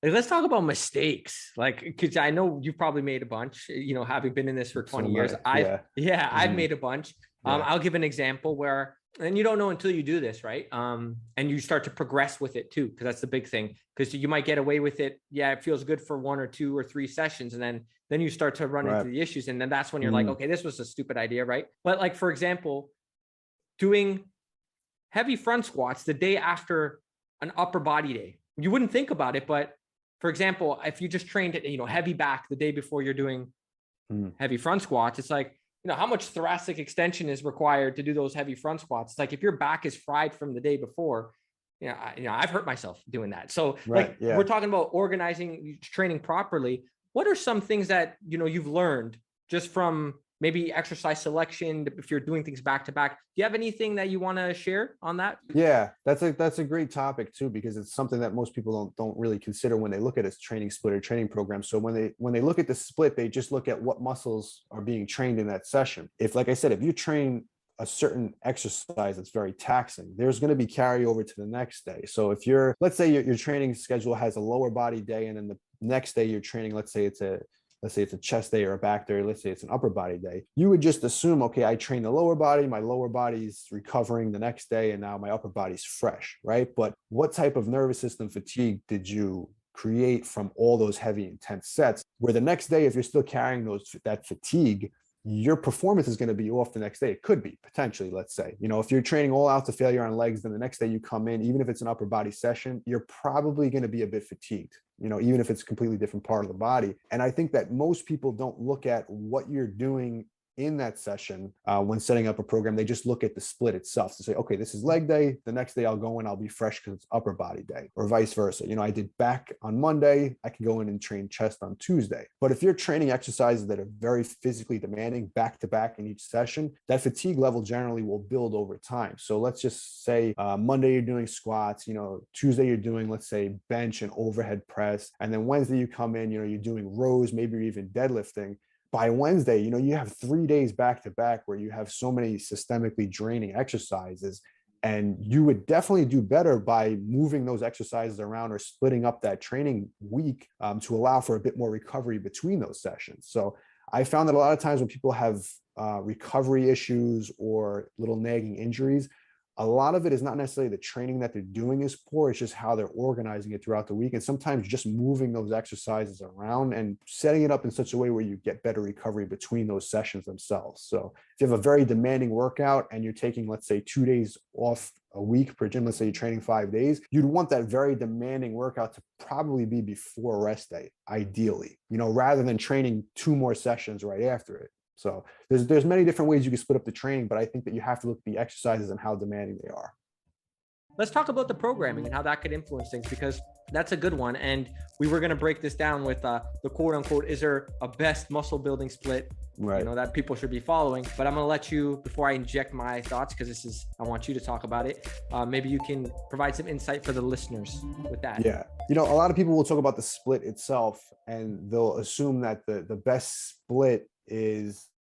let's talk about mistakes. Like, because I know you've probably made a bunch, having been in this for 20 So years. many. I've, Yeah. yeah, I've made a bunch. Yeah. I'll give an example where, and you don't know until you do this, right? And you start to progress with it too, because that's the big thing. Because you might get away with it. Yeah, it feels good for 1 or 2 or 3 sessions, and then you start to run Right. into the issues, and then that's when you're like, okay, this was a stupid idea, right? But like, for example, doing heavy front squats the day after an upper body day. You wouldn't think about it, but for example, if you just trained heavy back the day before you're doing heavy front squats, it's like, how much thoracic extension is required to do those heavy front squats. It's like if your back is fried from the day before, I've hurt myself doing that. So Right. Yeah. we're talking about organizing training properly. What are some things that, you've learned just from maybe exercise selection, if you're doing things back to back? Do you have anything that you want to share on that? Yeah, that's a great topic too, because it's something that most people don't really consider when they look at a training split or training program. So when they look at the split, they just look at what muscles are being trained in that session. If, like I said, if you train a certain exercise that's very taxing, there's going to be carryover to the next day. So if let's say your training schedule has a lower body day, and then the next day you're training, let's say it's a chest day or a back day, or let's say it's an upper body day, you would just assume, okay, I train the lower body, my lower body's recovering the next day, and now my upper body's fresh, right? But what type of nervous system fatigue did you create from all those heavy, intense sets, where the next day, if you're still carrying that fatigue, your performance is going to be off the next day? It could be potentially, let's say, if you're training all out to failure on legs, then the next day you come in, even if it's an upper body session, you're probably going to be a bit fatigued, even if it's a completely different part of the body. And I think that most people don't look at what you're doing in that session when setting up a program. They just look at the split itself to say, okay, this is leg day. The next day I'll go in, I'll be fresh because it's upper body day, or vice versa. I did back on Monday, I can go in and train chest on Tuesday. But if you're training exercises that are very physically demanding back to back in each session, that fatigue level generally will build over time. So let's just say Monday you're doing squats, Tuesday you're doing, let's say, bench and overhead press. And then Wednesday you come in, you're doing rows, maybe you're even deadlifting. By Wednesday, you have 3 days back to back where you have so many systemically draining exercises, and you would definitely do better by moving those exercises around or splitting up that training week to allow for a bit more recovery between those sessions. So I found that a lot of times when people have recovery issues or little nagging injuries, a lot of it is not necessarily the training that they're doing is poor. It's just how they're organizing it throughout the week. And sometimes just moving those exercises around and setting it up in such a way where you get better recovery between those sessions themselves. So if you have a very demanding workout and you're taking, let's say, 2 days off a week per gym, let's say you're training 5 days, you'd want that very demanding workout to probably be before rest day, ideally, rather than training 2 more sessions right after it. So there's many different ways you can split up the training, but I think that you have to look at the exercises and how demanding they are. Let's talk about the programming and how that could influence things, because that's a good one. And we were going to break this down with the quote unquote, is there a best muscle building split, right, that people should be following? But I'm going to let you, before I inject my thoughts, because I want you to talk about it. Maybe you can provide some insight for the listeners with that. Yeah. A lot of people will talk about the split itself, and they'll assume that the best split is